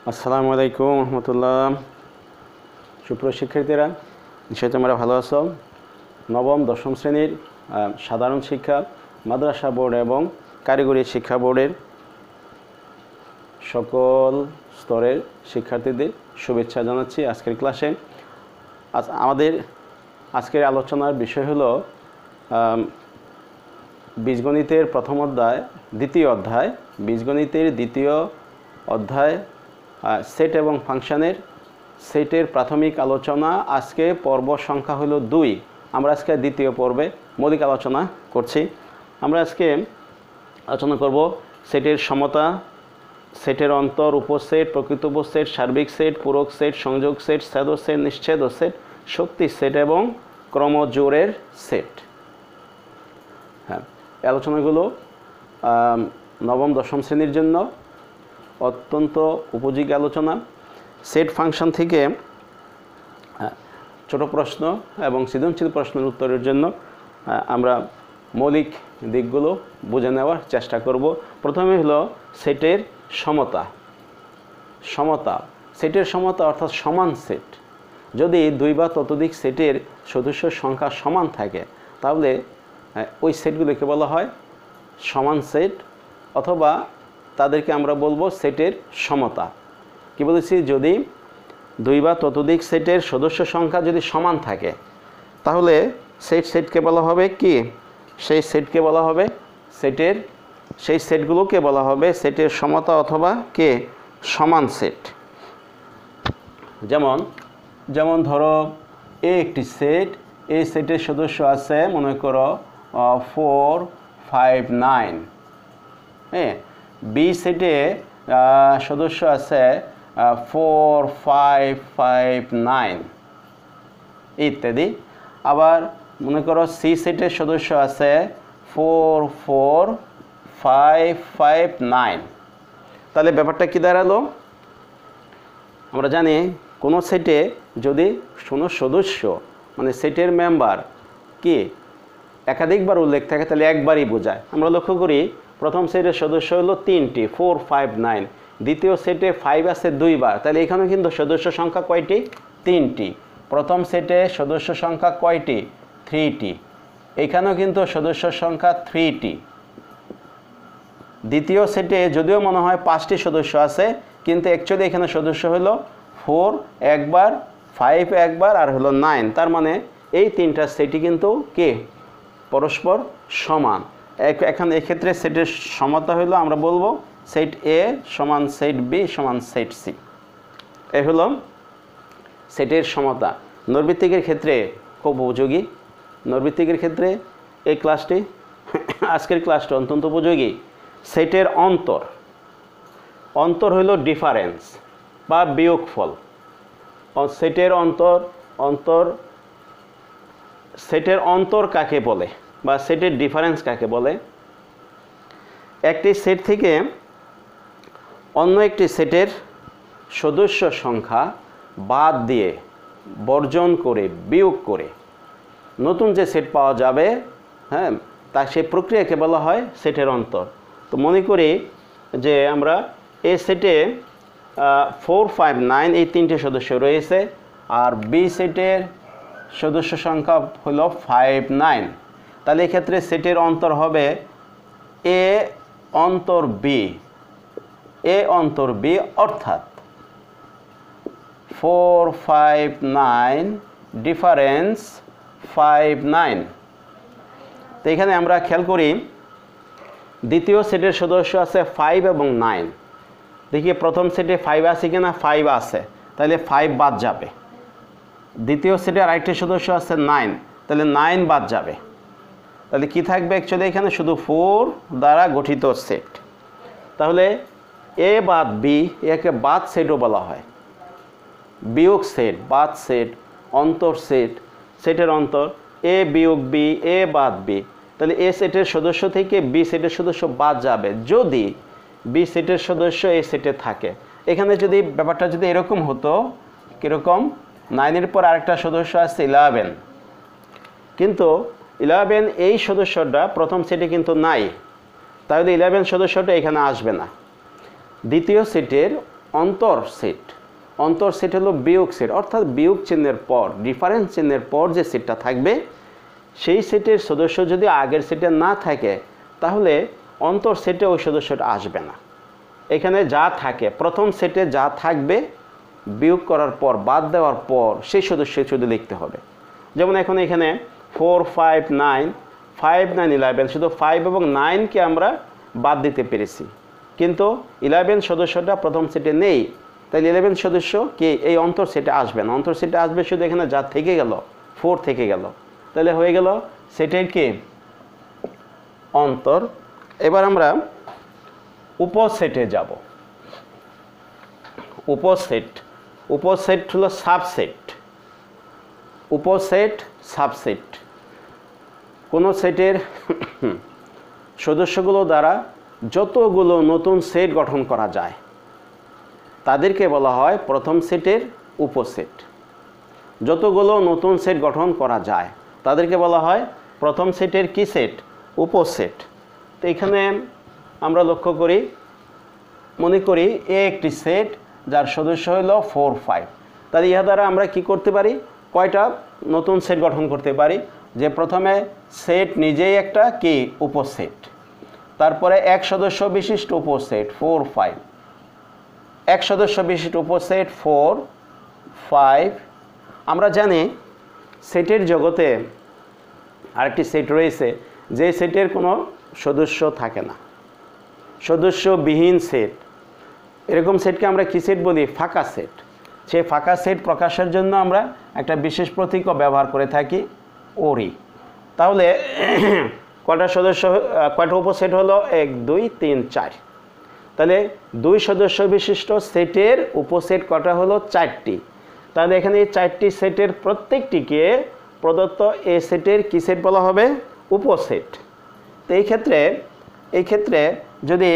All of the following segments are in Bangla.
আসসালামু আলাইকুম রহমতুল্লাহ। সুপ্রিয় শিক্ষার্থীরা, নিশ্চয়ই তোমরা ভালো আছো। নবম দশম শ্রেণীর সাধারণ শিক্ষা, মাদ্রাসা বোর্ড এবং কারিগরি শিক্ষা বোর্ডের সকল স্তরের শিক্ষার্থীদের শুভেচ্ছা জানাচ্ছি। আজকের ক্লাসে আমাদের আজকের আলোচনার বিষয় হলো বীজগণিতের প্রথম অধ্যায়, দ্বিতীয় অধ্যায়, বীজগণিতের দ্বিতীয় অধ্যায় সেট এবং ফাংশনের সেটের প্রাথমিক আলোচনা। আজকে পর্ব সংখ্যা হলো 2। আমরা আজকে দ্বিতীয় পর্বে মৌলিক আলোচনা করছি। আমরা আজকে আলোচনা করব সেটের সমতা, সেটের অন্তর, উপসেট, প্রকৃত উপসেট, সার্বিক সেট, পূরক সেট, সংযোগ সেট, ছেদ সেট, নিশ্ছেদ সেট, শক্তি সেট এবং ক্রমজোড়ের সেট। হ্যাঁ, এই আলোচনাগুলো নবম দশম শ্রেণীর জন্য অত্যন্ত উপযোগী আলোচনা। সেট ফাংশন থেকে ছোট প্রশ্ন এবং সৃজনশীল প্রশ্নের উত্তরের জন্য আমরা মৌলিক দিকগুলো বুঝে নেওয়ার চেষ্টা করব। প্রথমে হলো সেটের সমতা। সেটের সমতা অর্থাৎ সমান সেট। যদি 2 বা ততোধিক সেটের সদস্য সংখ্যা সমান থাকে তাহলে ওই সেটগুলোকে বলা হয় সমান সেট, অথবা তাদেরকে আমরা বলবো সেটের সমতা। কি বলেছি? যদি 2 বা ততোধিক সেটের সদস্য সংখ্যা যদি সমান থাকে তাহলে সেই সেটকে বলা হবে কি? সেই সেটগুলোকে বলা হবে সেটের সমতা অথবা কে সমান সেট। যেমন ধরো একটি সেট, এই সেটের সদস্য আছে মনে করো 4, 5, 9। হ্যাঁ, বি সেটে সদস্য আছে 4, 5, 5, 9 ইত্যাদি। আবার মনে করো সি সেটের সদস্য আছে 4, 4, 5, 5, 9। তাহলে ব্যাপারটা কি দাঁড়ালো? আমরা জানি কোনো সেটে যদি কোনো সদস্য মানে সেটের মেম্বার কি একাধিকবার উল্লেখ থাকে তাহলে একবারই বোঝায়। আমরা লক্ষ্য করি প্রথম সেটের সদস্য হলো 3টি, 4, 5, 9। দ্বিতীয় সেটে 5 আছে 2 বার, তাহলে এখানেও কিন্তু সদস্য সংখ্যা কয়টি? 3টি। প্রথম সেটে সদস্য সংখ্যা কয়টি? 3টি। এখানেও কিন্তু সদস্য সংখ্যা 3টি। দ্বিতীয় সেটে যদিও মনে হয় 5টি সদস্য আছে, কিন্তু অ্যাকচুয়ালি এখানে সদস্য হলো 4 একবার, 5 একবার, আর হলো 9। তার মানে এই 3টা সেটই কিন্তু কে পরস্পর সমান। এখানে এক্ষেত্রে সেটের সমতা হলো আমরা বলবো সেট এ সমান সেট বি সমান সেট সি। এই হলো সেটের সমতা। নৈর্বৃত্তিকের ক্ষেত্রে খুব উপযোগী। নৈর্বৃত্তিকের ক্ষেত্রে এই ক্লাসটি, আজকের ক্লাসটি অত্যন্ত উপযোগী। সেটের অন্তর হলো ডিফারেন্স বা বিয়োগফল। সেটের অন্তর কাকে বলে বা সেটের ডিফারেন্স কাকে বলে? একটি সেট থেকে অন্য একটি সেটের সদস্য সংখ্যা বাদ দিয়ে, বর্জন করে, বিয়োগ করে নতুন যে সেট পাওয়া যাবে, হ্যাঁ, তা সেই প্রক্রিয়াকে বলা হয় সেটের অন্তর। তো মনে করি যে আমরা এই সেটে 4, 5, 9 এই 3টে সদস্য রয়েছে, আর বি সেটের সদস্য সংখ্যা হলো 5, 9। তাহলে এক্ষেত্রে সেটের অন্তর হবে এ অন্তর বি, অর্থাৎ 4, 5, 9 ডিফারেন্স 5, 9। তো এখানে আমরা খেয়াল করি দ্বিতীয় সেটের সদস্য আছে 5 এবং 9। দেখি প্রথম সেটে 5 আছে কিনা? 5 আছে, তাহলে 5 বাদ যাবে। দ্বিতীয় সেটে আরেকটি সদস্য আছে 9, তাহলে 9 বাদ যাবে। তাহলে কি থাকবে? অ্যাকচুয়ালি এখানে শুধু 4 দ্বারা গঠিত সেট। তাহলে এ বাদ বি, একে বাদ সেটও বলা হয়। বিয়োগ সেট, বাদ সেট, অন্তর সেট, সেটের অন্তর এ বিয়োগ বি, এ বাদ বি। তাহলে এ সেটের সদস্য থেকে বি সেটের সদস্য বাদ যাবে যদি বি সেটের সদস্য এ সেটে থাকে। এখানে যদি ব্যাপারটা যদি এরকম হতো, কীরকম? 9-এর পর আরেকটা সদস্য আছে 11, কিন্তু 11 এই সদস্যটা প্রথম সেটে কিন্তু নাই, তাহলে 11 সদস্যটা এখানে আসবে না। দ্বিতীয় সেটের অন্তর সেট। অন্তর সেট হলো বিয়োগ সেট, অর্থাৎ বিয়োগ চিহ্নের পর, ডিফারেন্স চিহ্নের পর যে সেটটা থাকবে সেই সেটের সদস্য যদি আগের সেটে না থাকে তাহলে অন্তর সেটে ওই সদস্যটা আসবে না। এখানে যা থাকে প্রথম সেটে যা থাকবে বিয়োগ করার পর, বাদ দেওয়ার পর সেই সদস্য শুধু লিখতে হবে। যেমন এখন এখানে 4, 5, 9, 5, 9, 11, শুধু 5 এবং 9কে আমরা বাদ দিতে পেরেছি, কিন্তু 11 সদস্যটা প্রথম সেটে নেই, তাই 11 সদস্য কি এই অন্তর সেটে আসবে না। অন্তর সেটে আসবে শুধু এখানে যা থেকে গেল 4 থেকে গেল, তাহলে হয়ে গেল সেটের কি অন্তর। এবার আমরা উপসেটে যাব। উপসেট হলো সাবসেট। উপসেট সাবসেট কোনো সেটের সদস্যগুলো দ্বারা যতগুলো নতুন সেট গঠন করা যায় তাদেরকে বলা হয় প্রথম সেটের উপসেট। যতগুলো নতুন সেট গঠন করা যায় তাদেরকে বলা হয় প্রথম সেটের কি সেট? উপসেট। তো এখানে আমরা লক্ষ্য করি, মনে করি এ একটি সেট যার সদস্য হলো 4, 5। তাহলে ইহা দ্বারা আমরা কি করতে পারি? কয়টা নতুন সেট গঠন করতে পারি? যে প্রথমে সেট নিজেই একটা কি উপসেট, তারপরে এক সদস্য বিশিষ্ট উপসেট 4, 5, এক সদস্য বিশিষ্ট উপসেট 4, 5। আমরা জানি সেটের জগতে আরেকটি সেট রয়েছে যে সেটের কোনো সদস্য থাকে না, সদস্যবিহীন সেট। এরকম সেটকে আমরা কি সেট বলি? ফাঁকা সেট। সেই ফাঁকা সেট প্রকাশের জন্য আমরা একটা বিশেষ প্রতীকও ব্যবহার করে থাকি, ওরি। তাহলে কয়টা সদস্য, কয়টা উপসেট হলো? 1, 2, 3, 4। তাহলে 2 সদস্য বিশিষ্ট সেটের উপসেট কয়টা হলো? 4টি। তাহলে এখানে এই 4টি সেটের প্রত্যেকটিকে প্রদত্ত এ সেটের কি সেট বলা হবে? উপসেট। তো এই ক্ষেত্রে যদি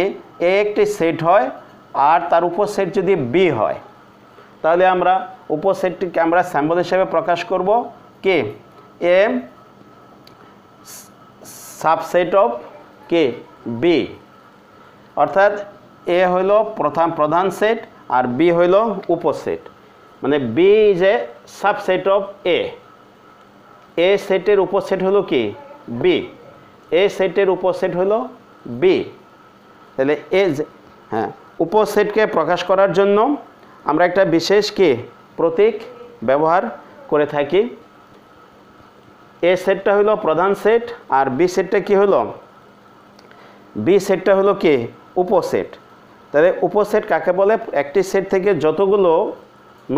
এ একটি সেট হয় আর তার উপসেট যদি বি হয় তাহলে আমরা উপসেটটিকে আমরা স্যাম্পল হিসেবে প্রকাশ করব কে? এ সাবসেট অফ কে? বি। অর্থাৎ এ হইল প্রধান সেট আর বি হইল উপসেট, মানে B is A subset of A. A সেটের উপসেট হলো কি? বি। এ সেটের উপসেট হলো বি। তাহলে উপসেটকে প্রকাশ করার জন্য আমরা একটা বিশেষ কি প্রতীক ব্যবহার করে থাকি। এ সেটটা হলো প্রধান সেট আর বি সেটটা কি হলো? বি সেটটা হলো কি? উপসেট। তাহলে উপসেট কাকে বলে? একটি সেট থেকে যতগুলো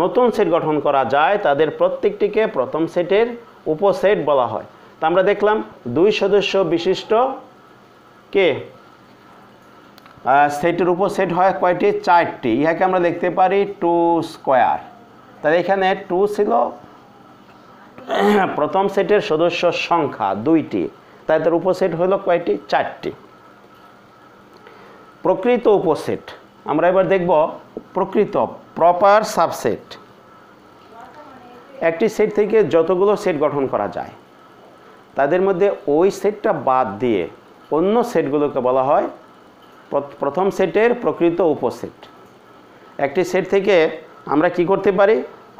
নতুন সেট গঠন করা যায় তাদের প্রত্যেকটিকে প্রথম সেটের উপসেট বলা হয়। তো আমরা দেখলাম 2 সদস্য বিশিষ্ট কে সেটের উপসেট হয় কয়টি? 4টি। ইহাকে আমরা লিখতে পারি 2 স্কোয়ার। তাহলে এখানে 2 ছিল প্রথম সেটের সদস্য সংখ্যা 2টি, তাই তার উপসেট হলো কয়টি? 4টি। প্রকৃত উপসেট আমরা এবার দেখব। প্রকৃত প্রপার সাবসেট একটি সেট থেকে যতগুলো সেট গঠন করা যায় তাদের মধ্যে ওই সেটটা বাদ দিয়ে অন্য সেটগুলোকে বলা হয় প্রথম সেটের প্রকৃত উপসেট। একটি সেট থেকে আমরা কি করতে পারি?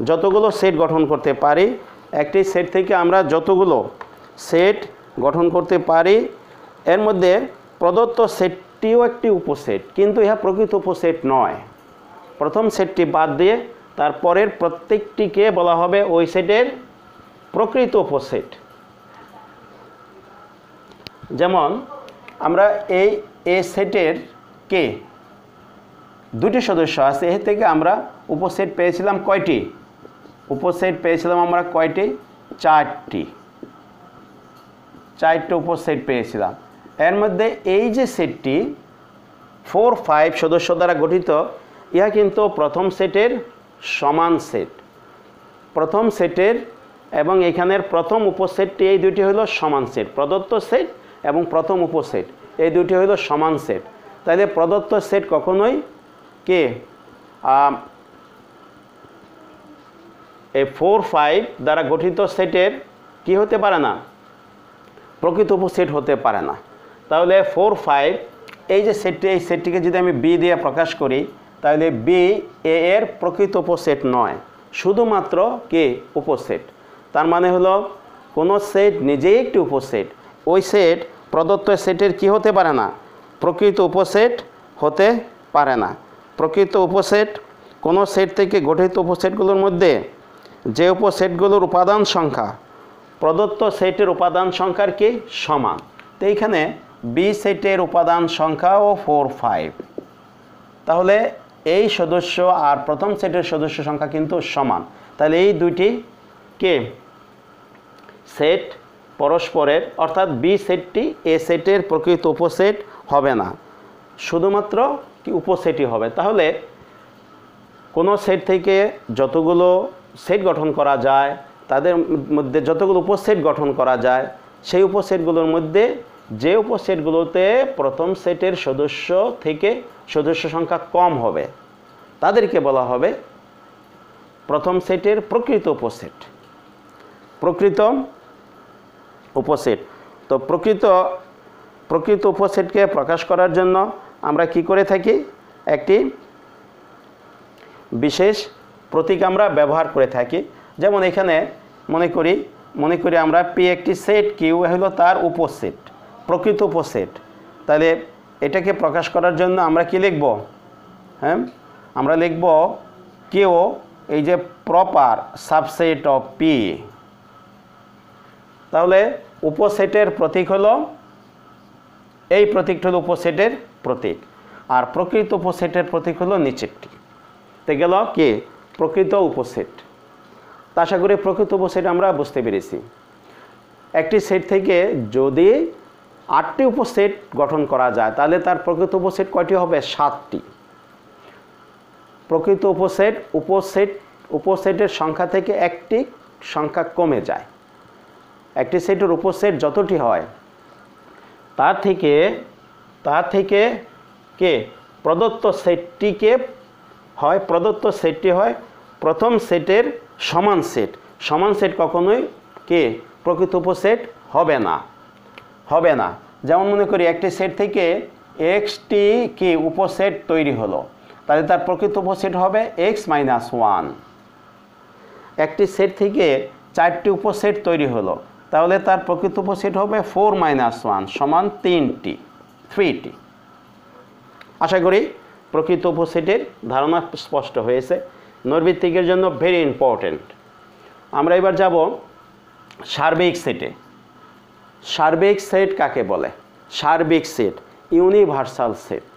যতগুলো সেট গঠন করতে পারি। একটি সেট থেকে আমরা যতগুলো সেট গঠন করতে পারি এর মধ্যে প্রদত্ত সেটটিও একটি উপসেট, কিন্তু ইহা প্রকৃত উপসেট নয়। প্রথম সেটটি বাদ দিয়ে তারপরের প্রত্যেকটিকে বলা হবে ওই সেটের প্রকৃত উপসেট। যেমন আমরা এই এ সেটের কে 2টি সদস্য আছে, এর থেকে আমরা উপসেট পেয়েছিলাম কয়টি? উপসেট পেয়েছিলাম আমরা কয়টি? 4টি। 4টি উপসেট পেয়েছিলাম। এর মধ্যে এই যে সেটটি 4, 5 সদস্য দ্বারা গঠিত, ইহা কিন্তু প্রথম সেটের সমান সেট। প্রথম সেটের এবং এখানের প্রথম উপসেটটি, এই দুটি হলো সমান সেট। প্রদত্ত সেট এবং প্রথম উপসেট এই দুটি হলো সমান সেট। তাহলে প্রদত্ত সেট কখনোই কে এই 4, 5 দ্বারা গঠিত সেটের কি হতে পারে না? প্রকৃত উপসেট হতে পারে না। তাহলে 4, 5 এই যে সেটটি, এই সেটটিকে যদি আমি বি দিয়ে প্রকাশ করি তাহলে বি এ এর প্রকৃত উপসেট নয়, শুধুমাত্র কে উপসেট। তার মানে হলো কোনো সেট নিজেই একটি উপসেট, ওই সেট প্রদত্ত সেটের কি হতে পারে না, প্রকৃত উপসেট হতে পারে না। প্রকৃত উপসেট কোনো সেট থেকে গঠিত উপসেটগুলোর মধ্যে যে উপসেটগুলোর উপাদান সংখ্যা প্রদত্ত সেটের উপাদান সংখ্যার কি সমান। তো এইখানে বি সেটের উপাদান সংখ্যাও 4, 5, তাহলে এই সদস্য আর প্রথম সেটের সদস্য সংখ্যা কিন্তু সমান। তাহলে এই দুইটি কে সেট পরস্পরের, অর্থাৎ বি সেটটি এ সেটের প্রকৃত উপসেট হবে না, শুধুমাত্র কি উপসেটই হবে। তাহলে কোনো সেট থেকে যতগুলো সেট গঠন করা যায়, তাদের মধ্যে যতগুলো উপসেট গঠন করা যায়, সেই উপসেটগুলোর মধ্যে যে উপসেটগুলোতে প্রথম সেটের সদস্য থেকে সদস্য সংখ্যা কম হবে তাদেরকে বলা হবে প্রথম সেটের প্রকৃত উপসেট। প্রকৃত উপসেট। তো প্রকৃত উপসেটকে প্রকাশ করার জন্য আমরা কি করে থাকি, একটি বিশেষ প্রতীক আমরা ব্যবহার করে থাকি। যেমন এখানে মনে করি আমরা পি একটি সেট, কিউ হলো তার উপসেট, প্রকৃত উপসেট। তাহলে এটাকে প্রকাশ করার জন্য আমরা কি লিখব, হ্যাঁ আমরা লিখব কিউ এই যে প্রপার সাবসেট অফ পি। তাহলে উপসেটের প্রতীক হলো এই প্রতীকটা হলো উপসেটের প্রতীক, আর প্রকৃত উপসেটের প্রতীক হলো নিচেরটি। তো গেল কি প্রকৃত উপসেট। তা আশা করি প্রকৃত উপসেট আমরা বুঝতে পেরেছি। একটি সেট থেকে যদি 8টি উপসেট গঠন করা যায় তাহলে তার প্রকৃত উপসেট কয়টি হবে, 7টি। প্রকৃত উপসেটের সংখ্যা থেকে একটি সংখ্যা কমে যায়। একটি সেটের উপসেট যতটি হয় তার থেকে কে প্রদত্ত সেটটি হয় প্রথম সেটের সমান সেট। সমান সেট কখনোই কে প্রকৃত উপসেট হবে না। যেমন মনে করি একটি সেট থেকে এক্সটি কি উপসেট তৈরি হলো, তাহলে তার প্রকৃত উপসেট হবে x-1। একটি সেট থেকে 4টি উপসেট তৈরি হলো, তাহলে তার প্রকৃত উপসেট হবে 4-1 সমান 3টি। আশা করি প্রকৃত উপসেটের ধারণা স্পষ্ট হয়েছে। নৈর্বৃত্তিকের জন্য ভেরি ইম্পর্টেন্ট। আমরা এবার যাব সার্বিক সেটে। সার্বিক সেট কাকে বলে? সার্বিক সেট, ইউনিভার্সাল সেট।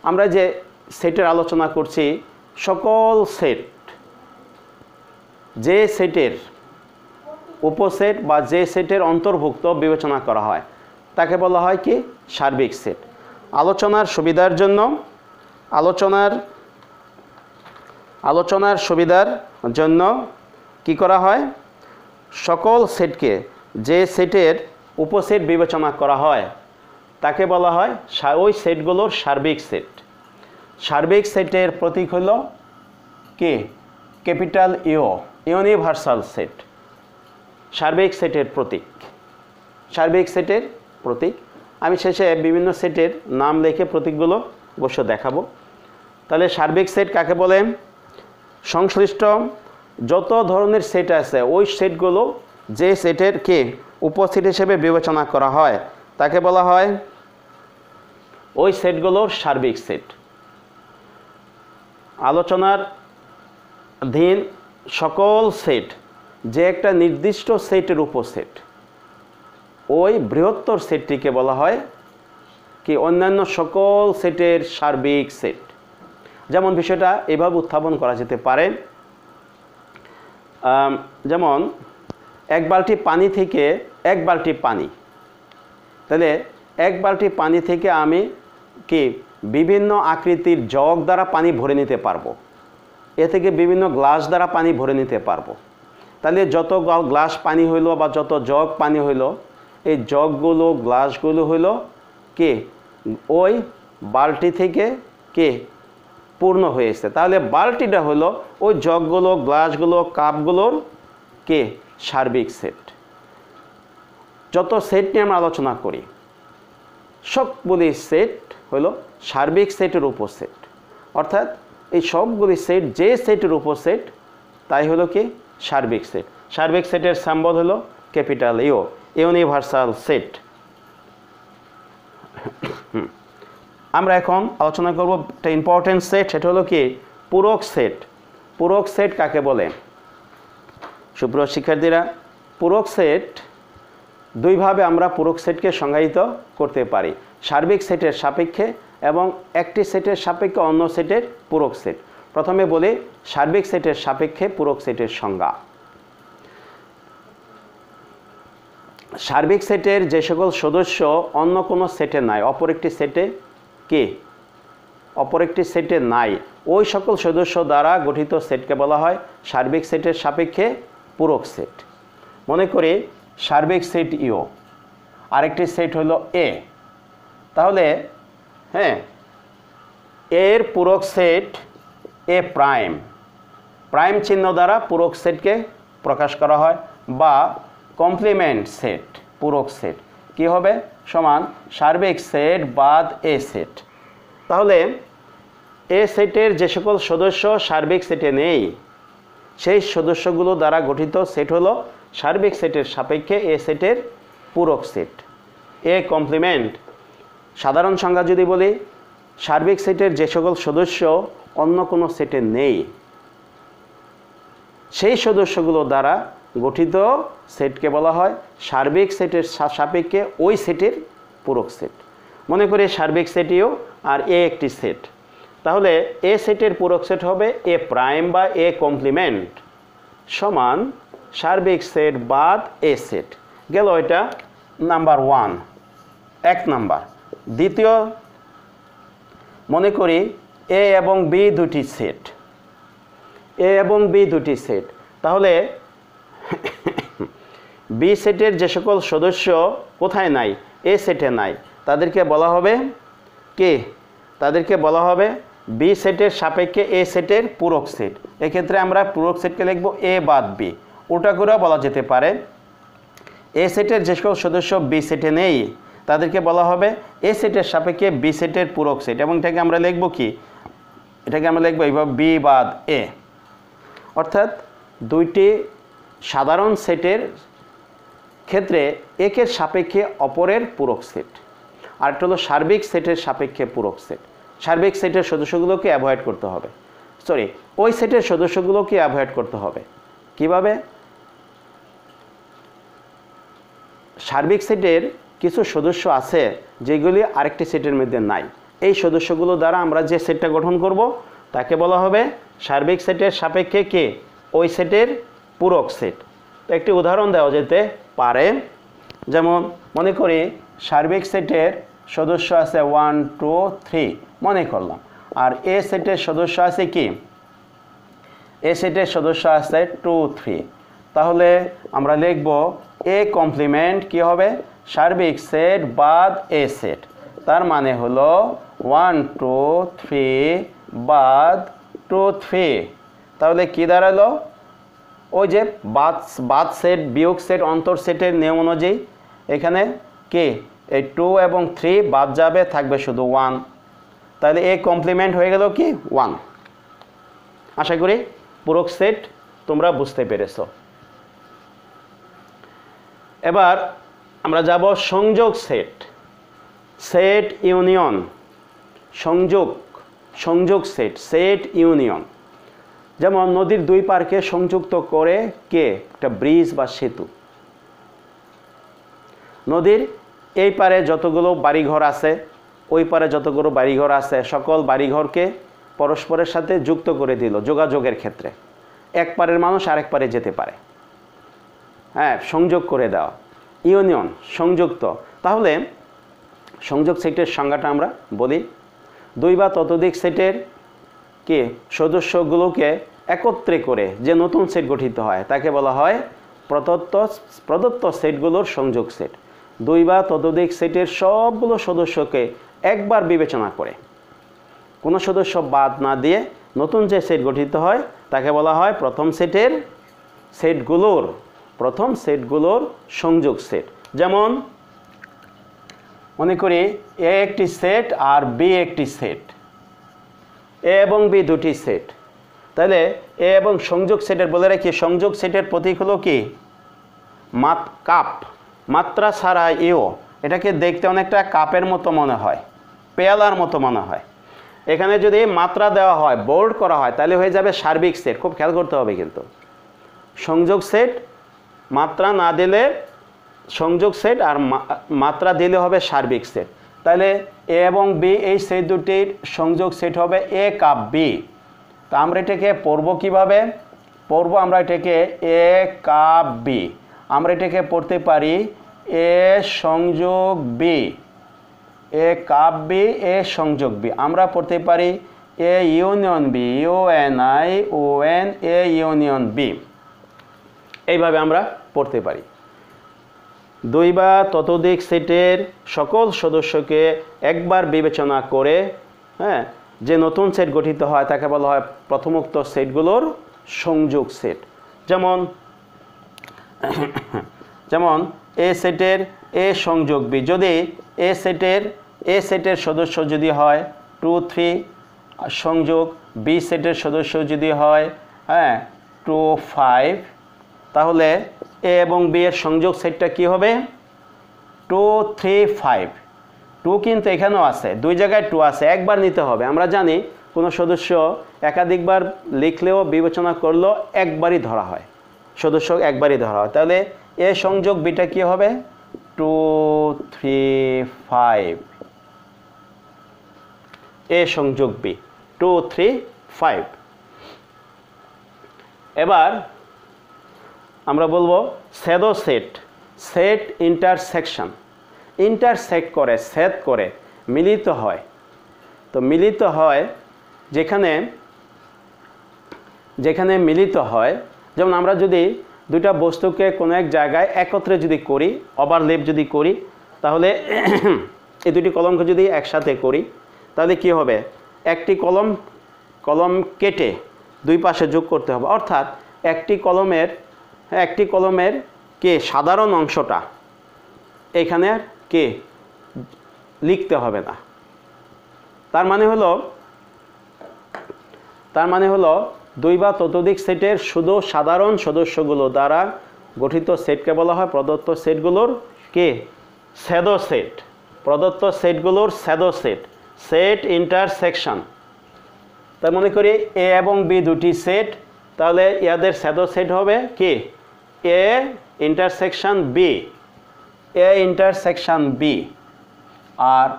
আমরা যে সেটের আলোচনা করছি, সকল সেট, যে সেটের উপসেট বা যে সেটের অন্তর্ভুক্ত বিবেচনা করা হয় তাকে বলা হয় কি সার্বিক সেট। আলোচনার সুবিধার জন্য কি করা হয়, সকল সেটকে যে সেটের উপসেট বিবেচনা করা হয় তাকে বলা হয় ওই সেটগুলোর সার্বিক সেট। সার্বিক সেটের প্রতীক হল কি ক্যাপিটাল ইউ, ইউনিভার্সাল সেট। সার্বিক সেটের প্রতীক আমি শেষে বিভিন্ন সেটের নাম লিখে প্রতীকগুলো অবশ্য দেখাবো। তাহলে সার্বিক সেট কাকে বলে? সংশ্লিষ্ট যত ধরনের সেট আছে ওই সেটগুলো যে সেটের কে উপসেট হিসেবে বিবেচনা করা হয় তাকে বলা হয় ওই সেটগুলোর সার্বিক সেট। আলোচনার অধীন সকল সেট যে একটা নির্দিষ্ট সেটের উপসেট, ওই বৃহত্তর সেটটিকে বলা হয় কি অন্যান্য সকল সেটের সার্বিক সেট। যেমন বিষয়টা এভাবে উত্থাপন করা যেতে পারে, যেমন এক বালতি পানি থেকে এক বালতি পানি, তাহলে এক বালতি পানি থেকে আমি কি বিভিন্ন আকৃতির জগ দ্বারা পানি ভরে নিতে পারবো, এ থেকে বিভিন্ন গ্লাস দ্বারা পানি ভরে নিতে পারবো। তাহলে যত গ্লাস পানি হইল বা যত জগ পানি হইল, এই জগগুলো গ্লাসগুলো হইল কে ওই বালতি থেকে কে পূর্ণ হয়েছে। তাহলে বালতিটা হলো ওই জগগুলো, গ্লাসগুলো, কাপগুলোর কে সার্বিক সেট। যত সেট নিয়ে আমরা আলোচনা করি সবগুলি সেট হলো সার্বিক সেটের উপসেট। অর্থাৎ এই সবগুলি সেট যে সেটের উপসেট তাই হলো কি সার্বিক সেট। সার্বিক সেটের সিম্বল হলো ক্যাপিটাল ইউ, ইউনিভার্সাল সেট। আমরা এখন আলোচনা করব একটা ইম্পর্টেন্ট সেট, সেটা হলো কি পূরক সেট। পূরক সেট কাকে বলে? সুপ্রিয় শিক্ষার্থীরা, পূরক সেট দুইভাবে আমরা পূরক সেটকে সংজ্ঞায়িত করতে পারি, সার্বিক সেটের সাপেক্ষে এবং একটি সেটের সাপেক্ষে অন্য সেটের পূরক সেট। প্রথমে বলি সার্বিক সেটের সাপেক্ষে পূরক সেটের সংজ্ঞা। সার্বিক সেটের যে সকল সদস্য অন্য কোনো সেটে নাই, অপর একটি সেটে কি অপর একটি সেটে নাই, ওই সকল সদস্য দ্বারা গঠিত সেটকে বলা হয় সার্বিক সেটের সাপেক্ষে পূরক সেট। মনে করি সার্বিক সেট ইউ, আরেকটি সেট হলো এ। তাহলে হ্যাঁ, এর পূরক সেট এ প্রাইম, প্রাইম চিহ্ন দ্বারা পূরক সেটকে প্রকাশ করা হয়, বা কমপ্লিমেন্ট সেট পূরক সেট কি হবে সমান সার্বিক সেট বাদ এ সেট। তাহলে এ সেটের যে সকল সদস্য সার্বিক সেটে নেই, সেই সদস্যগুলো দ্বারা গঠিত সেট হলো সার্বিক সেটের সাপেক্ষে এ সেটের পূরক সেট। এ কমপ্লিমেন্ট সাধারণ সংজ্ঞা যদি বলি, সার্বিক সেটের যে সকল সদস্য অন্য কোনো সেটে নেই, সেই সদস্যগুলো দ্বারা গঠিত সেটকে বলা হয় সার্বিক সেটের সাপেক্ষে ওই সেটের পূরক সেট। মনে করি সার্বিক সেট ইউ আর এ একটি সেট, তাহলে এ সেটের পূরক সেট হবে এ প্রাইম বা এ কমপ্লিমেন্ট সমান সার্বিক সেট বাদ এ সেট। গেল এটা নাম্বার ওয়ান, এক নাম্বার। দ্বিতীয়, মনে করি এ এবং বি দুটি সেট, এ এবং বি দুটি সেট, তাহলে বি সেটের যে সকল সদস্য কোথায় নাই, এ সেটে নাই, তাদেরকে বলা হবে কি তাদেরকে বলা হবে বি সেটের সাপেক্ষে এ সেটের পূরক সেট। এক্ষেত্রে আমরা পূরক সেটকে লিখব এ বাদ বি। ওটা করেও বলা যেতে পারে এ সেটের যে সকল সদস্য বি সেটে নেই, তাদেরকে বলা হবে এ সেটের সাপেক্ষে বি সেটের পূরক সেট, এবং এটাকে আমরা লিখব কি, এটাকে আমরা লিখব এইভাবে বি বাদ এ। অর্থাৎ দুইটি সাধারণ সেটের ক্ষেত্রে একের সাপেক্ষে অপরের পূরক সেট, আরেকটা হলো সার্বিক সেটের সাপেক্ষে পূরক সেট। সার্বিক সেটের সদস্যগুলোকে অ্যাভয়েড করতে হবে, ওই সেটের সদস্যগুলোকে অ্যাভয়েড করতে হবে। কিভাবে? সার্বিক সেটের কিছু সদস্য আছে যেগুলি আরেকটি সেটের মধ্যে নাই, এই সদস্যগুলো দ্বারা আমরা যে সেটটা গঠন করব তাকে বলা হবে সার্বিক সেটের সাপেক্ষে কে ওই সেটের পূরক সেট। তো একটি উদাহরণ দেওয়া যেতে পারে, যেমন মনে করি সার্বিক সেটের সদস্য আছে 1 2 3 মনে করলাম, আর এ সেটের সদস্য আছে কি, এ সেটের সদস্য আছে 2 3। তাহলে আমরা লিখব এ কমপ্লিমেন্ট কি হবে সার্বিক সেট বাদ এ সেট, তার মানে হলো 1 2 3 বাদ 2 3। তাহলে কি দাঁড়ালো, ওই যে বাদ সেট বিয়োগ সেট অন্তর সেটের নিয়ম অনুযায়ী এখানে কে এই 2 এবং 3 বাদ যাবে, থাকবে শুধু 1। তাহলে এ কমপ্লিমেন্ট হয়ে গেল কি 1। আশা করি পূরক সেট তোমরা বুঝতে পেরেছো। এবার আমরা যাব সংযোগ সেট, সেট ইউনিয়ন, সংযোগ সেট, সেট ইউনিয়ন। যেমন নদীর দুই পারকে সংযুক্ত করে কে একটা ব্রিজ বা সেতু। নদীর এই পারে যতগুলো বাড়িঘর আছে, ওই পারে যতগুলো বাড়িঘর আছে, সকল বাড়িঘরকে পরস্পরের সাথে যুক্ত করে দিল যোগাযোগের ক্ষেত্রে, এক পারের মানুষ আরেক পারে যেতে পারে, হ্যাঁ, সংযোগ করে দেওয়া, ইউনিয়ন, সংযুক্ত। তাহলে সংযোগ সেটের সংজ্ঞাটা আমরা বলি, দুই বা ততোধিক সেটের কি সদস্যগুলোকে একত্রে করে যে নতুন সেট গঠিত হয় তাকে বলা হয় প্রদত্ত সেটগুলোর সংযোগ সেট। দুই বা ততোধিক সেটের সবগুলো সদস্যকে একবার বিবেচনা করে কোনো সদস্য বাদ না দিয়ে নতুন যে সেট গঠিত হয় তাকে বলা হয় প্রথম সেটগুলোর সংযোগ সেট। যেমন মনে করি এ একটি সেট আর বি একটি সেট, এ এবং বি দুটি সেট, তাহলে এ এবং সংযোগ সেটের বলে রাখি সংযোগ সেটের প্রতীক হলো কি কাপ, মাত্রা ছাড়া ইও, এটাকে দেখতে অনেকটা কাপের মতো মনে হয়, পেয়ালার মতো মনে হয়। এখানে যদি মাত্রা দেওয়া হয়, বোল্ড করা হয়, তাহলে হয়ে যাবে সার্বিক সেট। খুব খেয়াল করতে হবে কিন্তু সংযোগ সেট মাত্রা না দিলে সংযোগ সেট, আর মাত্রা দিলে হবে সার্বিক সেট। তাহলে এ এবং বি এই সেট দুটির সংযোগ সেট হবে এ কাপ বি। তা আমরা এটাকে পড়ব কীভাবে? পড়ব আমরা এটাকে এ কাপ বি, আমরা এটাকে পড়তে পারি এ সংযোগ B, A cup B A সংযোগ বি। আমরা পড়তে পারি A union B, U N I O N A union B. এইভাবে আমরা পড়তে পারি। দুই বা ততোধিক সেটের সকল সদস্যকে একবার বিবেচনা করে যে নতুন সেট গঠিত হয় তাকে বলা হয় প্রথমোক্ত সেটগুলোর সংযোগ সেট। যেমন এ সেটের এ সংযোগ বি, যদি এ সেটের সদস্য যদি হয় 2 3 সংযোগ বি সেটের সদস্য যদি হয় 2 5, তাহলে এ এবং বি এর সংযোগ সেটটা কি হবে 2 3 5। 2 কিন্তু এখানেও আছে, দুই জায়গায় 2 আছে, একবার নিতে হবে। আমরা জানি কোনো সদস্য একাধিকবার লিখলেও বিবেচনা করলেও একবারই ধরা হয়, সদস্য একবারই ধরা হয়। তাহলে এ সংযোগ বিটা কি হবে 2 3 5, এ সংযোগ বি 2 3 5। এবার আমরা বলবো shadow set, set intersection, intersect করে, ছেদ করে, মিলিত হয়। তো মিলিত হয় যেখানে মিলিত হয়, যেমন আমরা যদি দুইটা বস্তুকে কোনো এক জায়গায় একত্রে যদি করি, ওভারল্যাপ যদি করি, তাহলে এই দুটি কলমকে যদি একসাথে করি তাহলে কি হবে, একটি কলম কেটে দুই পাশে যোগ করতে হবে। অর্থাৎ একটি কলমের কে সাধারণ অংশটা এখানে কে লিখতে হবে না। তার মানে হলো দুই বা ততোধিক সেটের শুধু সাধারণ সদস্যগুলো দ্বারা গঠিত সেটকে বলা হয় প্রদত্ত সেটগুলোর কে স্যাডো সেট, প্রদত্ত সেটগুলোর স্যাডো সেট, সেট ইন্টারসেকশন। তার মনে করি এ এবং বি দুটি সেট, তাহলে ইয়াদের স্যাডো সেট হবে কি A intersection B, A intersection B. আর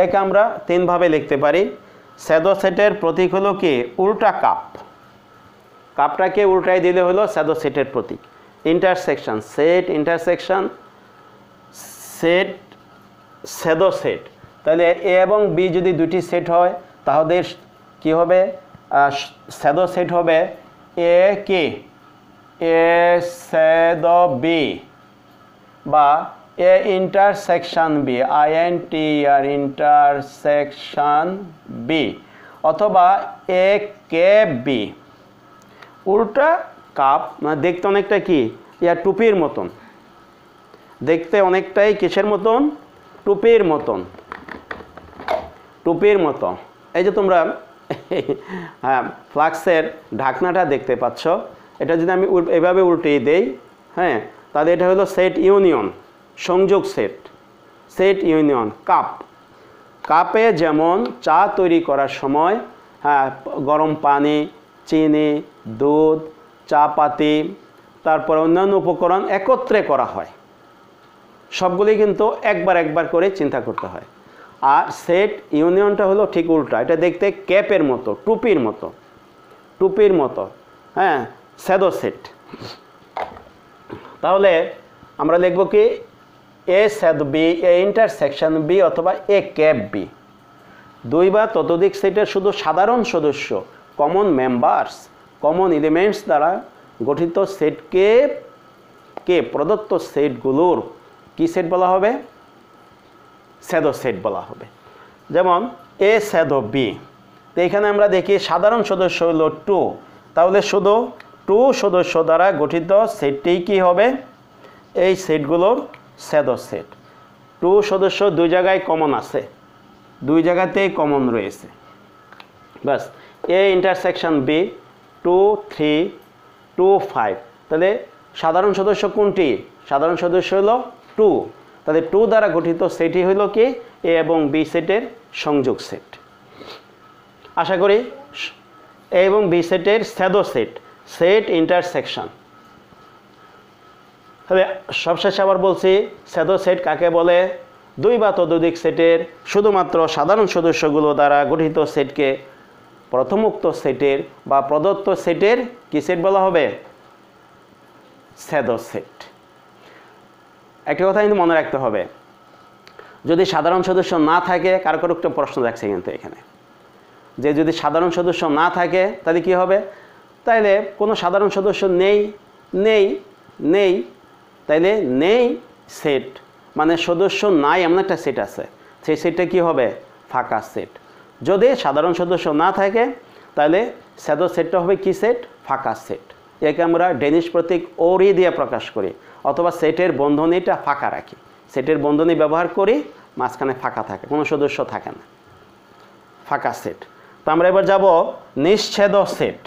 একে আমরা তিনভাবে লিখতে পারি। স্যাডো সেটের প্রতীক হলো কি উল্টা কাপ, কাপটাকে উল্টাই দিলে হলো স্যাডো সেটের প্রতীক। Intersection, set intersection, set shadow set. তাহলে এ এবং বি যদি দুটি সেট হয় তাহলে কি হবে, স্যাডো সেট হবে এ কি এ স্যাডো বি, বা A intersection B, INTER intersection B, অথবা এ কে বি। উল্টা কাপ মানে দেখতে অনেকটা কি টুপির মতন, দেখতে অনেকটাই কিসের মতন, টুপির মতন, টুপির মতো। এই যে তোমরা ফ্লাক্সের ঢাকনাটা দেখতে পাচ্ছ, এটা যদি আমি এভাবে উল্টিয়ে দেই, তাহলে এটা হলো সেট ইউনিয়ন, সংযোগ সেট, সেট ইউনিয়ন কাপ। কাপে যেমন চা তৈরি করার সময় গরম পানি, চিনি, দুধ, চা পাতি, তারপর অন্যান্য উপকরণ একত্রে করা হয়, সবগুলি কিন্তু একবার করে চিন্তা করতে হয়। আর সেট ইউনিয়নটা হলো ঠিক উল্টা, এটা দেখতে ক্যাপের মতো, টুপির মতো, টুপির মতো, স্যাডো সেট। তাহলে আমরা লিখব কি A shadow B, A intersection B, অথবা এ ক্যাপ বি। দুই বা ততোধিক সেটের শুধু সাধারণ সদস্য, কমন মেম্বার্স, কমন এলিমেন্টস দ্বারা গঠিত সেটকে প্রদত্ত সেটগুলোর কি সেট বলা হবে, স্যাডো সেট বলা হবে। যেমন এ স্যাডো বি, তো এখানে আমরা দেখি সাধারণ সদস্য হলো 2, তাহলে শুধু 2 সদস্য দ্বারা গঠিত সেটটি কি হবে, এই সেটগুলোর স্যাডো সেট। 2 সদস্য দুই জায়গায় কমন আছে, দুই জায়গাতেই কমন রয়েছে, বাস এ ইন্টারসেকশন বি 2 3 2 5, তাহলে সাধারণ সদস্য কোনটি? সাধারণ সদস্য হলো 2, তাহলে 2 দ্বারা গঠিত সেটই হলো কি এ এবং বি সেটের সংযোগ সেট। আশা করি এ এবং বি সেটের স্যাডো সেট, সেট ইন্টারসেকশন। তাহলে সবশেষে আবার বলছি স্যাডো সেট কাকে বলে? দুই বা ততোধিক সেটের শুধুমাত্র সাধারণ সদস্যগুলো দ্বারা গঠিত সেটকে প্রথমোক্ত সেটের বা প্রদত্ত সেটের কি সেট বলা হবে? Shadow set. একটা কথা কিন্তু মনে রাখতে হবে, যদি সাধারণ সদস্য না থাকে, কারো একটা প্রশ্ন দেখছে কিন্তু এখানে যে যদি সাধারণ সদস্য না থাকে তাহলে কি হবে? তাইলে কোনো সাধারণ সদস্য নেই নেই নেই, তাইলে নেই সেট মানে সদস্য নাই এমন একটা সেট আছে, সেই সেটটা কি হবে? ফাঁকা সেট। যদি সাধারণ সদস্য না থাকে তাহলে স্যাডো সেটটা হবে কি সেট? ফাঁকা সেট। একে আমরা ডেনিশ প্রতীক ওরি দিয়ে প্রকাশ করি, অথবা সেটের বন্ধনীটা ফাঁকা রাখি। সেটের বন্ধনী ব্যবহার করি, মাঝখানে ফাঁকা থাকে, কোনো সদস্য থাকে না, ফাঁকা সেট। তো আমরা এবার যাব নিশ্ছেদ সেট।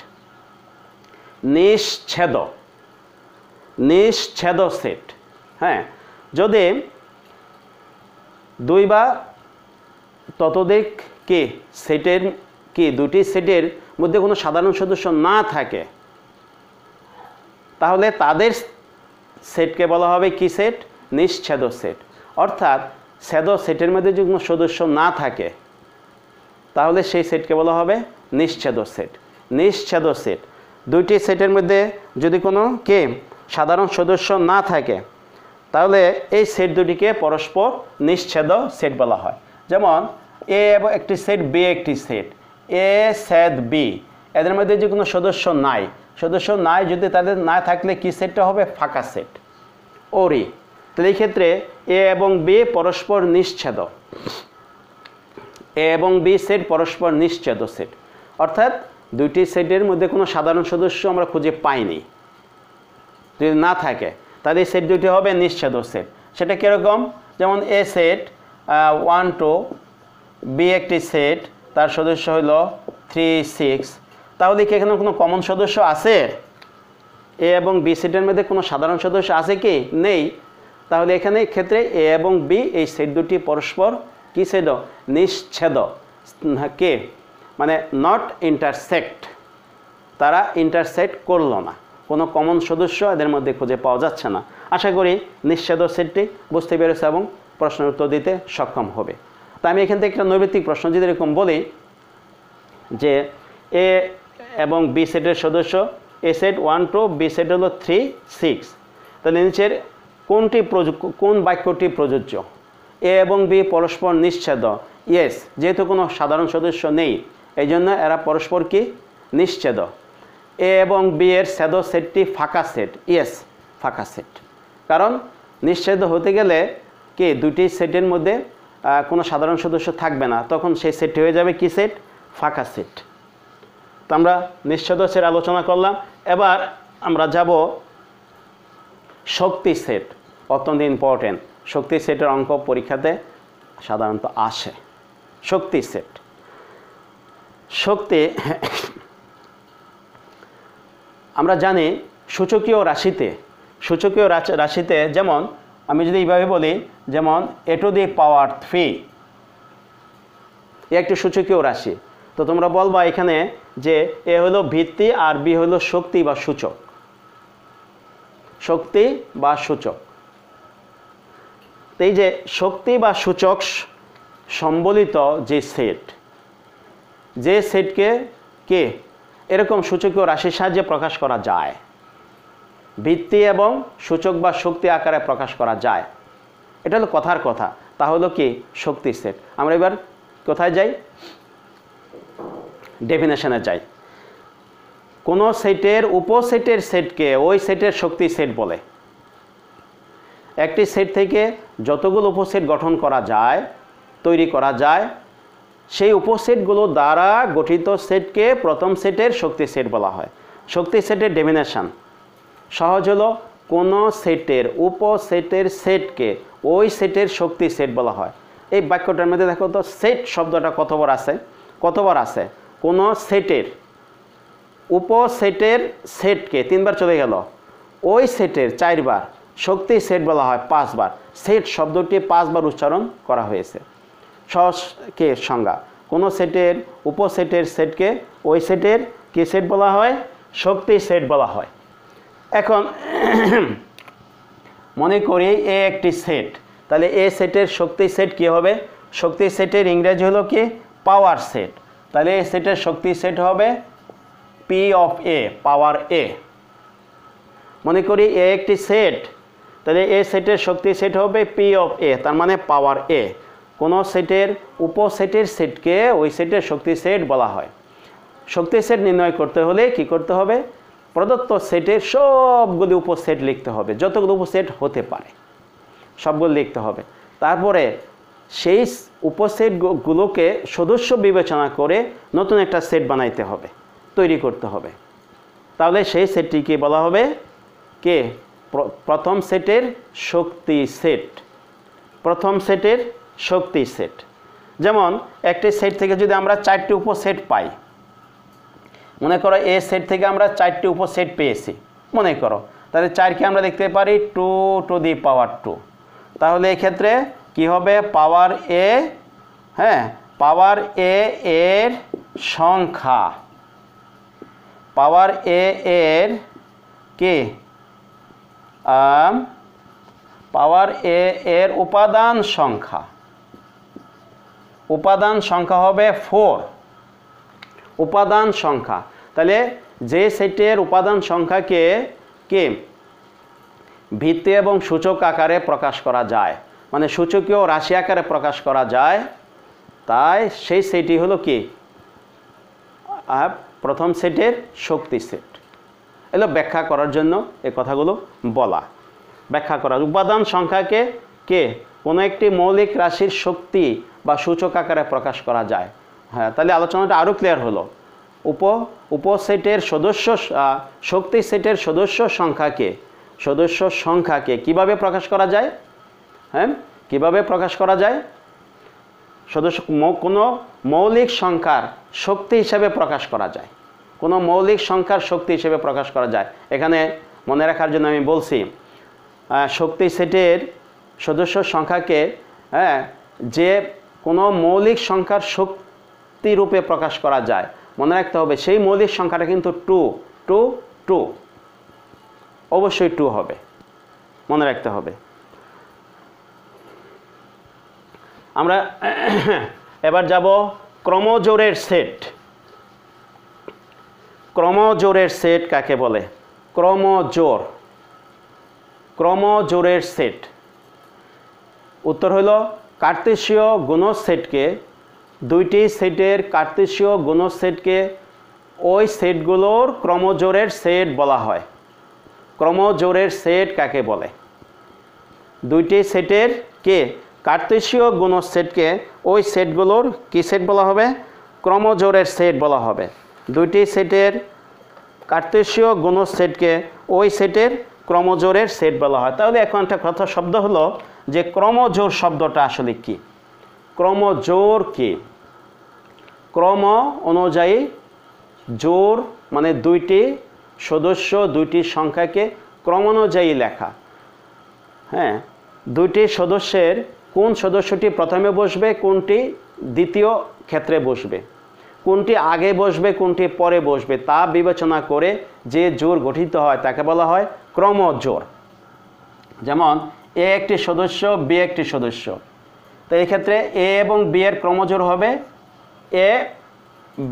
নিশ্ছেদ নিশ্ছেদ সেট, হ্যাঁ, যদি দুই বা ততোধিক কি সেটের কি দুটি সেটের মধ্যে কোনো সাধারণ সদস্য না থাকে তাহলে তাদের সেটকে বলা হবে কি সেট? নিশ্ছেদ সেট। অর্থাৎ ছেদ সেটের মধ্যে যদি কোনো সদস্য না থাকে তাহলে সেই সেটকে বলা হবে নিশ্ছেদ সেট। নিশ্ছেদ সেট, দুইটি সেটের মধ্যে যদি কোনো কে সাধারণ সদস্য না থাকে তাহলে এই সেট দুটিকে পরস্পর নিশ্ছেদ সেট বলা হয়। যেমন এ এবং একটি সেট, বি একটি সেট, এ সেট বি, এদের মধ্যে যে কোনো সদস্য নাই, সদস্য নাই যদি তাদের না থাকলে কি সেটটা হবে? ফাঁকা সেট, ওরি। তাহলে এই ক্ষেত্রে এ এবং বি পরস্পর নিশ্ছেদ, এ এবং বি সেট পরস্পর নিশ্ছেদ সেট। অর্থাৎ দুইটি সেটের মধ্যে কোনো সাধারণ সদস্য আমরা খুঁজে পাইনি, যদি না থাকে তাহলে এই সেট দুটি হবে নিশ্ছেদ সেট। সেটা কীরকম? যেমন এ সেট 1 2, বি একটি সেট, তার সদস্য হইল 3 6, তাহলে কি এখানে কোনো কমন সদস্য আছে? এ এবং বি সেটের মধ্যে কোনো সাধারণ সদস্য আছে কি? নেই। তাহলে এখানে ক্ষেত্রে এ এবং বি এই সেট দুটি পরস্পর কি সেট? নিশ্ছেদ, কে মানে নট ইন্টারসেক্ট, তারা ইন্টারসেক্ট করলো না, কোনো কমন সদস্য এদের মধ্যে খুঁজে পাওয়া যাচ্ছে না। আশা করি নিশ্ছেদ সেটটি বুঝতে পেরেছে এবং প্রশ্নের উত্তর দিতে সক্ষম হবে। তা আমি এখান থেকে একটা নৈমিত্তিক প্রশ্ন যদি এরকম বলি যে এ এবং বি সেটের সদস্য, এ সেট 1 2, বি সেট হলো 3 6, তাহলে নিচের কোন বাক্যটি প্রযোজ্য? এ এবং বি পরস্পর নিশ্ছেদ, ইয়েস, যেহেতু কোনো সাধারণ সদস্য নেই এই জন্য এরা পরস্পর কি নিশ্ছেদ। এ এবং বি এর স্যাডো সেটটি ফাঁকা সেট, ইয়েস ফাঁকা সেট, কারণ নিশ্ছেদ হতে গেলে কি দুটি সেটের মধ্যে কোনো সাধারণ সদস্য থাকবে না, তখন সেই সেটটি হয়ে যাবে কি সেট? ফাঁকা সেট। তো আমরা নিশ্ছেদ সেট আলোচনা করলাম। এবার আমরা যাব শক্তি সেট, অত্যন্ত ইম্পর্টেন্ট। শক্তি সেটের অঙ্ক পরীক্ষাতে সাধারণত আসে। শক্তি সেট, শক্তি আমরা জানি সূচকীয় রাশিতে যেমন আমি যদি এইভাবে বলি, যেমন a to the power 3 একটি সূচকীয় রাশি, তো তোমরা বলবা এখানে যে এ হলো ভিত্তি আর বি হলো শক্তি বা সূচক, শক্তি বা সূচক। এই যে শক্তি বা সূচক সম্বলিত যে সেটকে কে এরকম সূচকীয় রাশির সাহায্যে প্রকাশ করা যায়, ভিত্তি এবং সূচক বা শক্তি আকারে প্রকাশ করা যায়, এটা হলো কথার কথা। তা হলো কি শক্তি সেট। আমরা এবার কোথায় যাই? ডেফিনেশনে যাই। কোনো সেটের উপসেটের সেটকে ওই সেটের শক্তি সেট বলে। একটি সেট থেকে যতগুলো উপসেট গঠন করা যায়, তৈরি করা যায়, সেই উপসেটগুলো দ্বারা গঠিত সেটকে প্রথম সেটের শক্তি সেট বলা হয়। শক্তি সেটের ডেফিনেশন সহজ হলো, কোনো সেটের উপসেটের সেটকে ওই সেটের শক্তি সেট বলা হয়। এই বাক্যটার মধ্যে দেখো তো সেট শব্দটা কতবার আছে? কোনো সেটের উপসেটের সেটকে 3 বার চলে গেল, ওই সেটের 4 বার শক্তি সেট বলা হয় 5 বার। সেট শব্দটি 5 বার উচ্চারণ করা হয়েছে। সহজকে সংজ্ঞা, কোনো সেটের উপসেটের সেটকে ওই সেটের কি সেট বলা হয়? শক্তি সেট বলা হয়। এখন মনে করি এ একটি সেট, তাহলে এ সেটের শক্তি সেট কি হবে? শক্তি সেটের ইংরেজি হলো কি? Power set. তাহলে এই সেটের শক্তি সেট হবে পি অফ এ, পাওয়ার এ। মনে করি এ একটি সেট, তাহলে এ সেটের শক্তি সেট হবে পি অফ এ, তার মানে পাওয়ার এ। কোনো সেটের উপসেটের সেটকে ওই সেটের শক্তি সেট বলা হয়। শক্তি সেট নির্ণয় করতে হলে কি করতে হবে? প্রদত্ত সেটের সবগুলি উপসেট লিখতে হবে, যতগুলো উপসেট হতে পারে সবগুলো লিখতে হবে। তারপরে সেই উপসেটগুলোকে সদস্য বিবেচনা করে নতুন একটা সেট বানাইতে হবে, তৈরি করতে হবে। তাহলে সেই সেটটিকে বলা হবে কে? প্রথম সেটের শক্তি সেট। প্রথম সেটের শক্তি সেট। যেমন একটি সেট থেকে যদি আমরা 4টি উপসেট পাই, মনে করো এ সেট থেকে আমরা 4টি উপসেট পেয়েছি মনে করো, তাহলে 4কে আমরা লিখতে পারি 2 টু দি পাওয়ার 2। তাহলে এক্ষেত্রে কি হবে? পাওয়ার এ, হ্যাঁ, পাওয়ার এ এর সংখ্যা, পাওয়ার এ এর কি? পাওয়ার এ এর উপাদান সংখ্যা, উপাদান সংখ্যা হবে 4। উপাদান সংখ্যা, তাহলে যে সেটের উপাদান সংখ্যাকে কি ভিত্তি এবং সূচক আকারে প্রকাশ করা যায়, মানে সূচকীয় রাশি আকারে প্রকাশ করা যায়, তাই সেই সেটই হলো কি? প্রথম সেটের শক্তি সেট। এগুলো ব্যাখ্যা করার জন্য এই কথাগুলো বলা। ব্যাখ্যা করা, উপাদান সংখ্যাকে কে কোনো একটি মৌলিক রাশির শক্তি বা সূচক আকারে প্রকাশ করা যায়। হ্যাঁ, তাহলে আলোচনাটা আরও ক্লিয়ার হলো। উপসেটের সদস্য, শক্তি সেটের সদস্য সংখ্যাকে কিভাবে প্রকাশ করা যায়? হ্যাঁ, কিভাবে প্রকাশ করা যায়? কোনো মৌলিক সংখ্যার শক্তি হিসেবে প্রকাশ করা যায়, কোনো মৌলিক সংখ্যার শক্তি হিসেবে প্রকাশ করা যায়। এখানে মনে রাখার জন্য আমি বলছি, শক্তি সেটের সদস্য সংখ্যাকে যে কোনো মৌলিক সংখ্যার শক্তি রূপে প্রকাশ করা যায়, মনে রাখতে হবে সেই মৌলিক সংখ্যাটা কিন্তু 2 অবশ্যই 2 হবে, মনে রাখতে হবে। আমরা এবার যাব ক্রমজোড়ের সেট। ক্রমজোড়ের সেট কাকে বলে? ক্রমজোড়ের সেট। উত্তর হলো কার্তেশীয় গুণজ সেটকে, দুইটি সেটের কার্তেশীয় গুণজ সেটকে ওই সেটগুলোর ক্রমজোড়ের সেট বলা হয়। ক্রমজোড়ের সেট কাকে বলে? দুইটি সেটের কে কার্তেশীয় গুণজ সেটকে ওই সেটগুলোর কি সেট বলা হবে? ক্রমজোড়ের সেট বলা হবে। দুইটি সেটের কার্তেশীয় গুণজ সেটকে ওই সেটের ক্রমজোড়ের সেট বলা হয়। তাহলে এখন একটা কথা শব্দ হলো যে ক্রমজোড় শব্দটা আসলে কি? ক্রমজোড় কি? ক্রম অনুযায়ী জোড় মানে দুইটি সদস্য, দুইটি সংখ্যাকে ক্রম অনুযায়ী লেখা। হ্যাঁ, দুইটি সদস্যের কোন সদস্যটি প্রথমে বসবে, কোনটি দ্বিতীয় ক্ষেত্রে বসবে, কোনটি আগে বসবে, কোনটি পরে বসবে, তা বিবেচনা করে যে জোড় গঠিত হয় তাকে বলা হয় ক্রমজোড়। যেমন এ একটি সদস্য, বি একটি সদস্য, তো এই ক্ষেত্রে এ এবং বি এর ক্রমজোড় হবে এ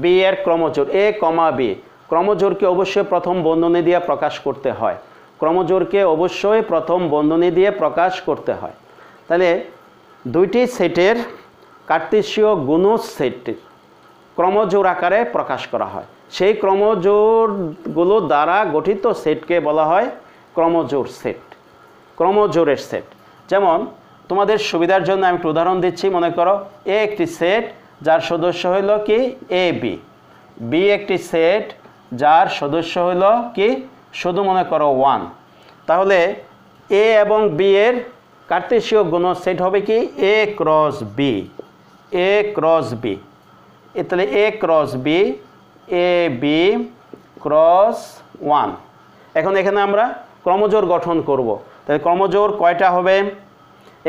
বি এর ক্রমজোড় এ কমা বি। ক্রমজোড়কে অবশ্যই প্রথম বন্ধনী দিয়ে প্রকাশ করতে হয়, ক্রমজোড়কে অবশ্যই প্রথম বন্ধনী দিয়ে প্রকাশ করতে হয়। তাহলে দুইটি সেটের কার্তেশীয় গুণজ সেটটির ক্রমজোড় আকারে প্রকাশ করা হয়, সেই ক্রমজোড়গুলো দ্বারা গঠিত সেটকে বলা হয় ক্রমজোড় সেট, ক্রমজোড়ের সেট। যেমন তোমাদের সুবিধার জন্য আমি একটা উদাহরণ দিচ্ছি। মনে করো এ একটি সেট যার সদস্য হইল কি এ বি, বি একটি সেট যার সদস্য হইল কি শুধু মনে করো 1। তাহলে এ এবং বি এর কার্তেশীয় গুণজ সেট হবে কি এ ক্রস বি, এ ক্রস বি। তাহলে এ cross B, A B cross 1। এখন এখানে আমরা ক্রমজোড় গঠন করব। তাহলে ক্রমজোড় কয়টা হবে?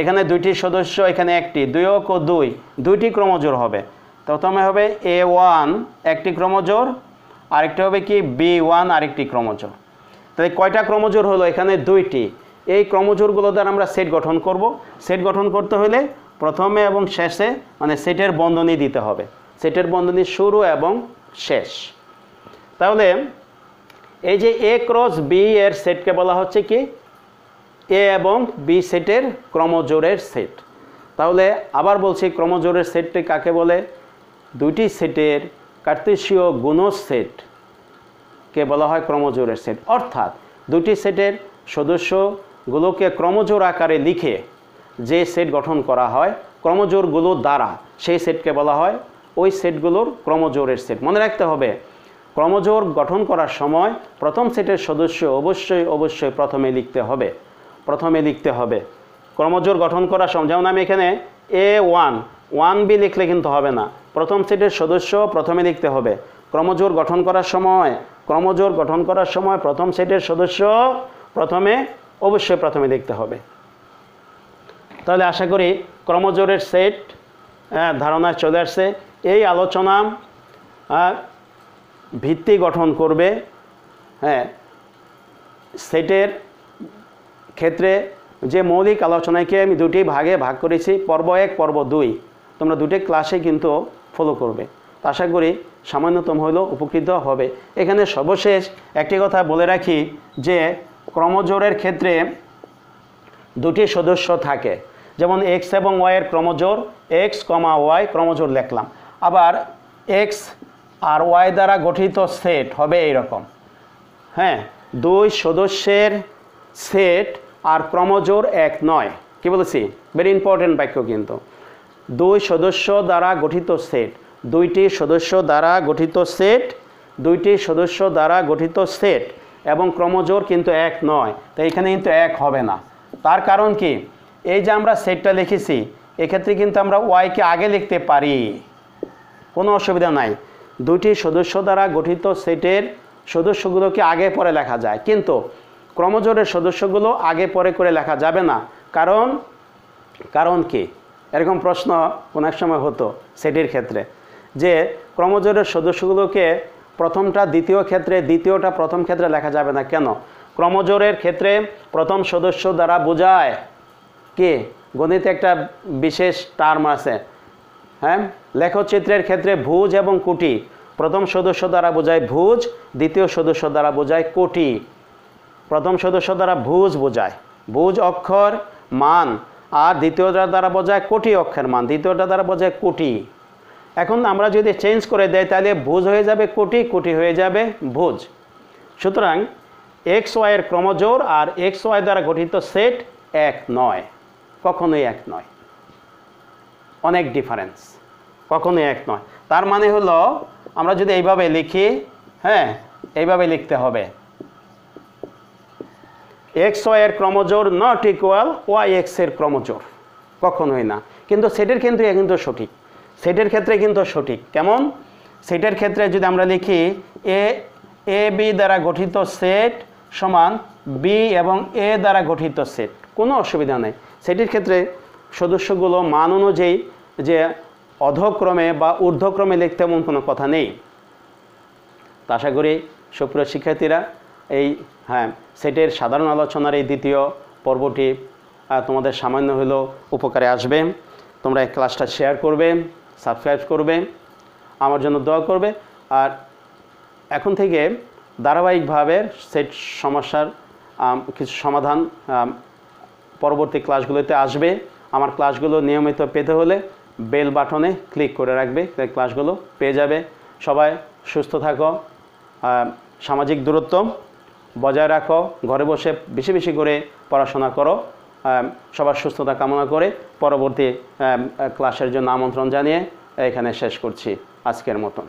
এখানে দুইটি সদস্য, এখানে একটি, 2 ও 2 দুইটি ক্রমজোড় হবে। প্রথমে হবে A1 একটি ক্রমজোড়, আরেকটি হবে কি B1 আরেকটি ক্রমজোড়। তাহলে কয়টা ক্রমজোড় হলো? এখানে দুইটি। এই ক্রমজোড়গুলো দ্বারা আমরা সেট গঠন করব। সেট গঠন করতে হলে প্রথমে এবং শেষে মানে সেটের বন্ধনী দিতে হবে, সেটের বন্ধনী শুরু এবং শেষ। তাহলে এই যে এ ক্রস বি এর সেটকে বলা হচ্ছে কি এ এবং বি সেটের ক্রমজোড়ের সেট। তাহলে আবার বলছি, ক্রমজোড়ের সেটটি কাকে বলে? দুইটি সেটের কার্তেশীয় গুণজ সেটকে বলা হয় ক্রমজোড়ের সেট। অর্থাৎ দুটি সেটের সদস্যগুলোকে ক্রমজোড় আকারে লিখে যে সেট গঠন করা হয় ক্রমজোড়গুলোর দ্বারা, সেই সেটকে বলা হয় ওই সেটগুলোর ক্রমজোড়ের সেট। মনে রাখতে হবে, ক্রমজোড় গঠন করার সময় প্রথম সেটের সদস্য অবশ্যই প্রথমে লিখতে হবে। ক্রমজোড় গঠন করার সময়, যেমন আমি এখানে A1 1B লিখলে কিন্তু হবে না, প্রথম সেটের সদস্য প্রথমে লিখতে হবে। ক্রমজোড় গঠন করার সময় প্রথম সেটের সদস্য অবশ্যই প্রথমে লিখতে হবে। তাহলে আশা করি ক্রমজোড়ের সেট ধারণায় চলে আসছে। এই আলোচনা ভিত্তি গঠন করবে সেটের ক্ষেত্রে যে মৌলিক আলোচনাকে আমি দুটি ভাগে ভাগ করেছি, পর্ব 1 পর্ব 2, তোমরা দুটি ক্লাসে কিন্তু ফলো করবে। তো আশা করি সামান্যতম হলেও উপকৃত হবে। এখানে সর্বশেষ একটি কথা বলে রাখি যে ক্রমজোড়ের ক্ষেত্রে দুটি সদস্য থাকে, যেমন এক্স এবং ওয়াইয়ের ক্রমজোড় x, y ক্রমজোড় লিখলাম। আবার এক্স আর ওয়াই দ্বারা গঠিত সেট হবে এইরকম, দুই সদস্যের সেট আর ক্রমজোড় এক নয়। কি বলেছি? ভেরি ইম্পর্টেন্ট বাক্য কিন্তু। দুই সদস্য দ্বারা গঠিত সেট, দুইটি সদস্য দ্বারা গঠিত সেট এবং ক্রমজোড় কিন্তু এক নয়। তো এখানে কিন্তু এক হবে না। তার কারণ কি? এই যে আমরা সেটটা লিখেছি, এক্ষেত্রে কিন্তু আমরা ওয়াইকে আগে লিখতে পারি, কোনো অসুবিধা নাই। দুইটি সদস্য দ্বারা গঠিত সেটের সদস্যগুলোকে আগে পরে লেখা যায়, কিন্তু ক্রমজোড়ের সদস্যগুলো আগে পরে করে লেখা যাবে না। কারণ কি? এরকম প্রশ্ন কোনো এক সময় হতো সেটের ক্ষেত্রে, যে ক্রমজোড়ের সদস্যগুলোকে প্রথমটা দ্বিতীয় ক্ষেত্রে, দ্বিতীয়টা প্রথম ক্ষেত্রে লেখা যাবে না। কেন? ক্রমজোড়ের ক্ষেত্রে প্রথম সদস্য দ্বারা বোঝায় কি? গণিতে একটা বিশেষ টার্ম আছে, লেখচিত্রের ক্ষেত্রে ভুজ এবং কোটি। প্রথম সদস্য দ্বারা বোঝায় ভুজ, দ্বিতীয় সদস্য দ্বারা বোঝায় কোটি। প্রথম সদস্য দ্বারা ভুজ বোঝায় ভুজ অক্ষর মান, আর দ্বিতীয়টা দ্বারা বোঝায় কোটি অক্ষর মান, দ্বিতীয়টা দ্বারা বোঝায় কোটি। এখন আমরা যদি চেঞ্জ করে দেয় তাহলে ভুজ হয়ে যাবে কোটি, কোটি হয়ে যাবে ভুজ। সুতরাং এক্স ওয়াইয়ের ক্রমজোড় আর এক্স ওয়াই দ্বারা গঠিত সেট এক নয়, কখনোই এক নয়, অনেক ডিফারেন্স, কখনোই এক নয়। তার মানে হলো আমরা যদি এইভাবে লিখি, এইভাবে লিখতে হবে, এক্স ওয়াইয়ের ক্রমজোড় নট ইকুয়াল ওয়াই এক্সের ক্রমজোড়, কখনোই না। কিন্তু সেটের কিন্তু সঠিক, সেটের ক্ষেত্রে কিন্তু সঠিক। কেমন? সেটের ক্ষেত্রে যদি আমরা লিখি এ বি দ্বারা গঠিত সেট সমান বি এবং এ দ্বারা গঠিত সেট, কোনো অসুবিধা নেই। সেটির ক্ষেত্রে সদস্যগুলো মান অনুযায়ী যে অধক্রমে বা ঊর্ধ্বক্রমে লিখতে এমন কোনো কথা নেই। তো আশা করি সুপ্রিয় শিক্ষার্থীরা এই সেটের সাধারণ আলোচনার এই দ্বিতীয় পর্বটি তোমাদের সামান্য হলেও উপকারে আসবে। তোমরা এই ক্লাসটা শেয়ার করবে, সাবস্ক্রাইব করবে, আমার জন্য দোয়া করবে। আর এখন থেকে ধারাবাহিকভাবে সেট সমস্যার কিছু সমাধান পরবর্তী ক্লাসগুলোতে আসবে। আমার ক্লাসগুলো নিয়মিত পেতে হলে বেল বাটনে ক্লিক করে রাখবে, ক্লাসগুলো পেয়ে যাবে। সবাই সুস্থ থাকো, সামাজিক দূরত্ব বজায় রাখো, ঘরে বসে বেশি বেশি করে পড়াশোনা করো। সবার সুস্থতা কামনা করে পরবর্তী ক্লাসের জন্য আমন্ত্রণ জানিয়ে এখানে শেষ করছি আজকের মতন।